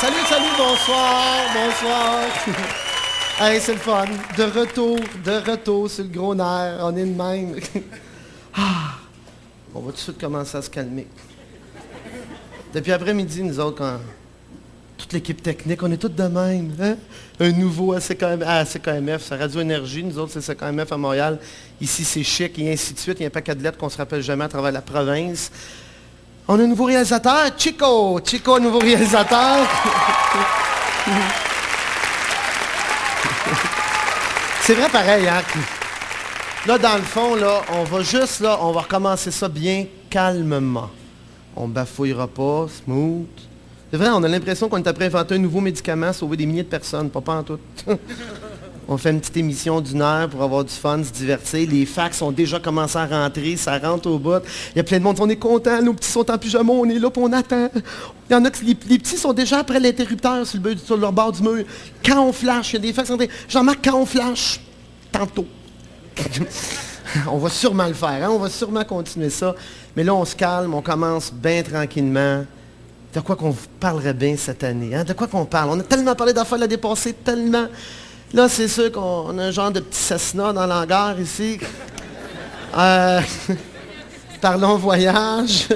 Salut, bonsoir. Hey, c'est le fun. De retour sur le gros nerf. On est de même. On va tout de suite commencer à se calmer. Depuis après-midi, nous autres, quand toute l'équipe technique, on est tous de même. Hein? Un nouveau à CKMF, c'est Radio Énergie. Nous autres, c'est CKMF à Montréal. Ici, c'est chic et ainsi de suite. Il y a un paquet de lettres qu'on ne se rappelle jamais à travers la province. On a un nouveau réalisateur, Chico, nouveau réalisateur. C'est vrai pareil, hein? Là, dans le fond, là, on va recommencer ça bien calmement. On bafouillera pas, smooth. C'est vrai, on a l'impression qu'on est après inventer un nouveau médicament, sauver des milliers de personnes, pas en tout. On fait une petite émission d'une heure pour avoir du fun, se divertir. Les fax ont déjà commencé à rentrer, ça rentre au bout. Il y a plein de monde, on est content, nos petits sont en pyjama, on est là, puis on attend. Il y en a que les petits sont déjà après l'interrupteur sur leur bord du mur. Quand on flash, il y a des fax qui sont Jean-Marc, quand on flash, tantôt. On va sûrement le faire, hein? On va sûrement continuer ça. Mais là, on se calme, on commence bien tranquillement. De quoi qu'on vous parlerait bien cette année, hein? De quoi qu'on parle? On a tellement parlé d'affaires à dépasser, tellement... Là, c'est sûr qu'on a un genre de petit Cessna dans l'hangar ici. Parlons voyage.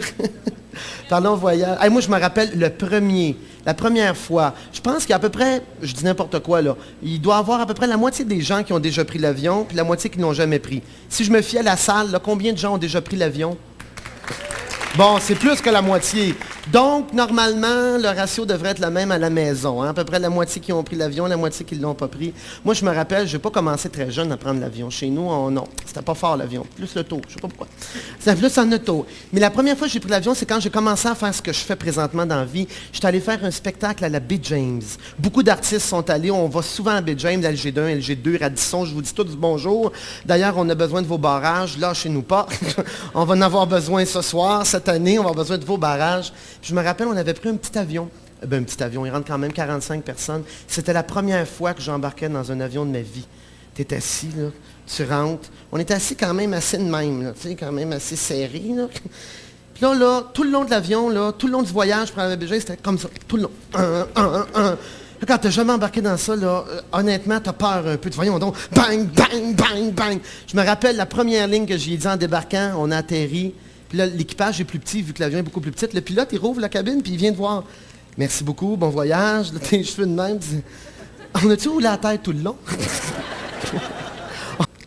Parlons voyage. Hey, moi, je me rappelle la première fois. Je pense qu'il y a à peu près, je dis n'importe quoi là, il doit y avoir à peu près la moitié des gens qui ont déjà pris l'avion, puis la moitié qui ne l'ont jamais pris. Si je me fie à la salle, là, combien de gens ont déjà pris l'avion? Bon, c'est plus que la moitié. Donc, normalement, le ratio devrait être le même à la maison. Hein? À peu près la moitié qui ont pris l'avion, la moitié qui ne l'ont pas pris. Moi, je me rappelle, je n'ai pas commencé très jeune à prendre l'avion. Chez nous, non. C'était pas fort, l'avion. Plus le taux. Je ne sais pas pourquoi. C'était plus en auto. Mais la première fois que j'ai pris l'avion, c'est quand j'ai commencé à faire ce que je fais présentement dans la vie. J'étais allé faire un spectacle à la Baie James. Beaucoup d'artistes sont allés. On va souvent à Baie James, LG1, LG2, Radisson. Je vous dis tous bonjour. D'ailleurs, on a besoin de vos barrages. Lâchez-nous pas. On va en avoir besoin ce soir, cette année. On va avoir besoin de vos barrages. Puis je me rappelle, on avait pris un petit avion. Un petit avion, il rentre quand même 45 personnes. C'était la première fois que j'embarquais dans un avion de ma vie. Tu es assis, là, tu rentres. On était assis quand même assez de même, là, tu sais, quand même assez serré. Là. Puis là, tout le long de l'avion, là, tout le long du voyage pour la BG, c'était comme ça, tout le long. Quand tu n'as jamais embarqué dans ça, là, honnêtement, tu as peur un peu. Voyons donc, bang, bang, bang, bang. Je me rappelle la première ligne que j'ai dit en débarquant, on a atterri. Puis là, l'équipage est plus petit, vu que l'avion est beaucoup plus petit. Le pilote, il rouvre la cabine, puis il vient de voir. Merci beaucoup, bon voyage. Là, tes cheveux de même. On a-tu roulé la tête tout le long?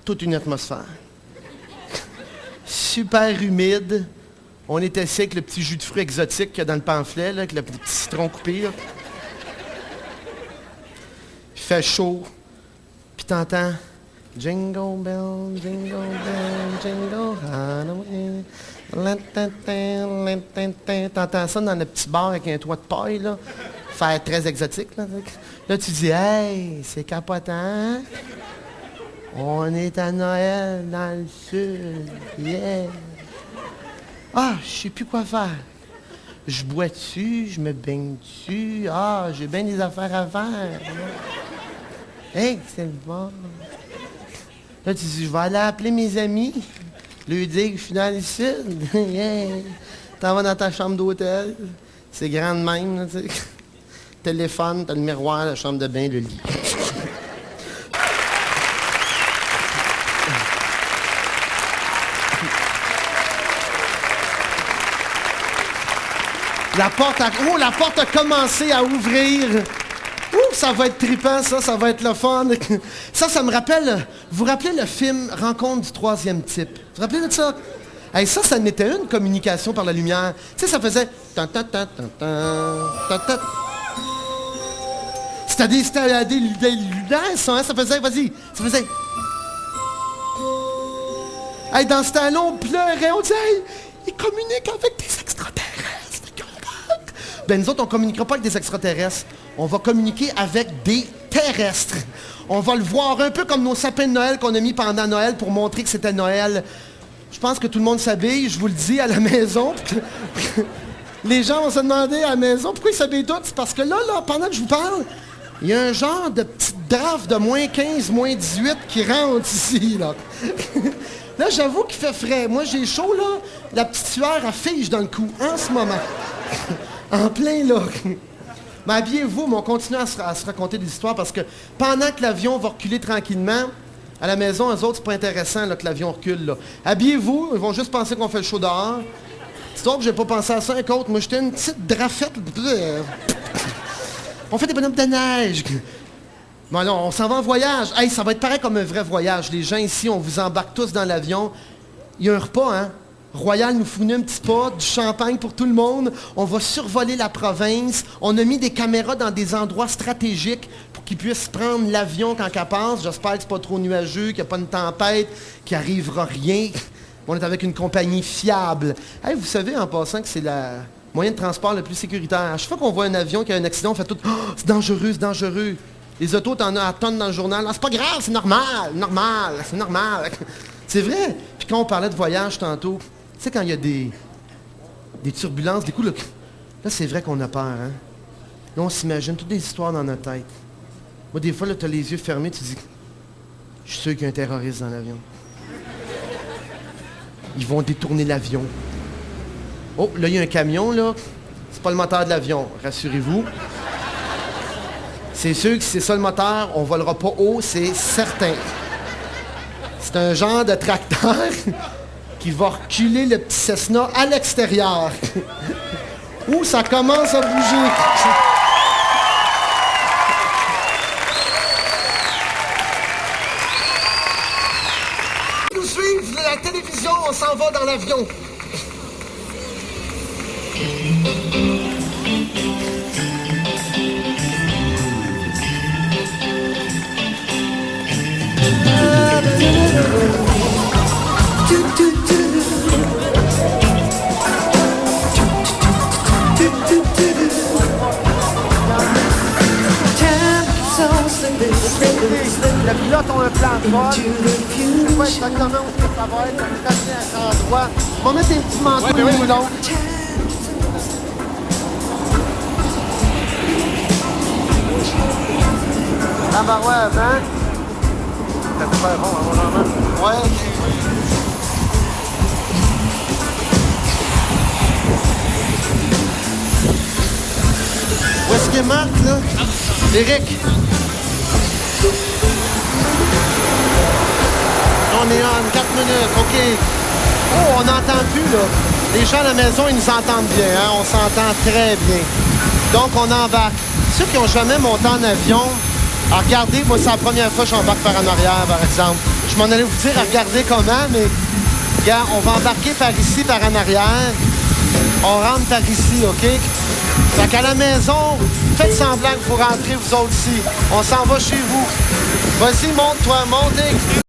Toute une atmosphère. Super humide. On était assis avec le petit jus de fruits exotique qu'il y a dans le pamphlet, là, avec le petit citron coupé. Là. Il fait chaud. Puis t'entends... Jingle bell, jingle Halloween. T'entends ça dans le petit bar avec un toit de paille, là. Faire très exotique, là. Là, tu dis, hey, c'est capotant. On est à Noël dans le sud. Yeah. Ah, je sais plus quoi faire. Je bois dessus, je me baigne dessus. Ah, j'ai bien des affaires à faire. Hey, c'est le bon. Là, tu dis, je vais aller appeler mes amis, lui dire que je suis dans le sud. Yeah. T'en vas dans ta chambre d'hôtel. C'est grand de même, là, tu sais. Téléphone, t'as le miroir, la chambre de bain, le lit. La porte a commencé à ouvrir. Ouh, ça va être trippant, ça va être le fun. Ça me rappelle, vous vous rappelez le film Rencontre du troisième type? Vous vous rappelez de ça? Hey, ça n'était une communication par la lumière. Tu sais, ça faisait... C'était des lumières, ça, hein? Ça faisait... Vas-y, ça faisait... Hey, dans ce temps-là, on pleurait, on disait, hey, ils communiquent avec des extraterrestres. Ben, nous autres, on ne communiquera pas avec des extraterrestres. On va communiquer avec des terrestres. On va le voir un peu comme nos sapins de Noël qu'on a mis pendant Noël pour montrer que c'était Noël. Je pense que tout le monde s'habille, je vous le dis, à la maison. Les gens vont se demander à la maison pourquoi ils s'habillent tous. C'est parce que là, pendant que je vous parle, il y a un genre de petite draft de moins 15, moins 18 qui rentre ici, là. Là, j'avoue qu'il fait frais. Moi, j'ai chaud, là. La petite sueur, elle fige dans le cou, en ce moment. En plein, là. Mais habillez-vous, mais on continue à se raconter des histoires parce que pendant que l'avion va reculer tranquillement, à la maison, eux autres, c'est pas intéressant là, que l'avion recule. Là. Habillez-vous, ils vont juste penser qu'on fait le show dehors. C'est donc que j'ai pas pensé à ça, un autres. Moi, j'étais une petite drafette. On fait des bonhommes de neige. Bon, non, on s'en va en voyage. Hey, ça va être pareil comme un vrai voyage. Les gens ici, on vous embarque tous dans l'avion. Il y a un repas, hein? Royal nous fournit un petit pot, du champagne pour tout le monde. On va survoler la province. On a mis des caméras dans des endroits stratégiques pour qu'ils puissent prendre l'avion quand elle passe. J'espère que c'est pas trop nuageux, qu'il n'y a pas une tempête, qu'il n'arrivera rien. On est avec une compagnie fiable. Hey, vous savez, en passant, que c'est le moyen de transport le plus sécuritaire. À chaque fois qu'on voit un avion qui a un accident, on fait tout « Oh, c'est dangereux, c'est dangereux ». Les autos, t'en as à tonnes dans le journal. Ah, c'est pas grave, c'est normal, c'est normal. C'est vrai. Puis quand on parlait de voyage tantôt, tu sais, quand il y a des turbulences, des coups, là c'est vrai qu'on a peur, hein? Là, on s'imagine toutes des histoires dans notre tête. Moi, des fois, là, t'as les yeux fermés, tu dis, je suis sûr qu'il y a un terroriste dans l'avion. Ils vont détourner l'avion. Oh, là, il y a un camion, là. C'est pas le moteur de l'avion, rassurez-vous. C'est sûr que si c'est ça le moteur, on volera pas haut, c'est certain. C'est un genre de tracteur qui va reculer le petit Cessna à l'extérieur. Ouh, ça commence à bouger. Nous suivre la télévision, on s'en va dans l'avion. Le pilote a un plan de vol. Je sais pas exactement où ça va être. On est assis à cet endroit. On va mettre des petits manteaux de moulon. Ah bah ouais, hein? Ça super bon, vraiment. Ouais. Où est-ce qu'il est Marc, là? Eric. On est en 4 minutes, OK. Oh, on n'entend plus, là. Les gens à la maison, ils nous entendent bien, hein? On s'entend très bien. Donc, on embarque. Ceux qui n'ont jamais monté en avion, regardez, moi, c'est la première fois que j'embarque par en arrière, par exemple. Je m'en allais vous dire à regarder comment, mais regarde, on va embarquer par ici, par en arrière. On rentre par ici, OK? Fait qu'à la maison, faites semblant qu'il faut rentrer, vous autres ici. On s'en va chez vous. Vas-y, monte-toi, montez.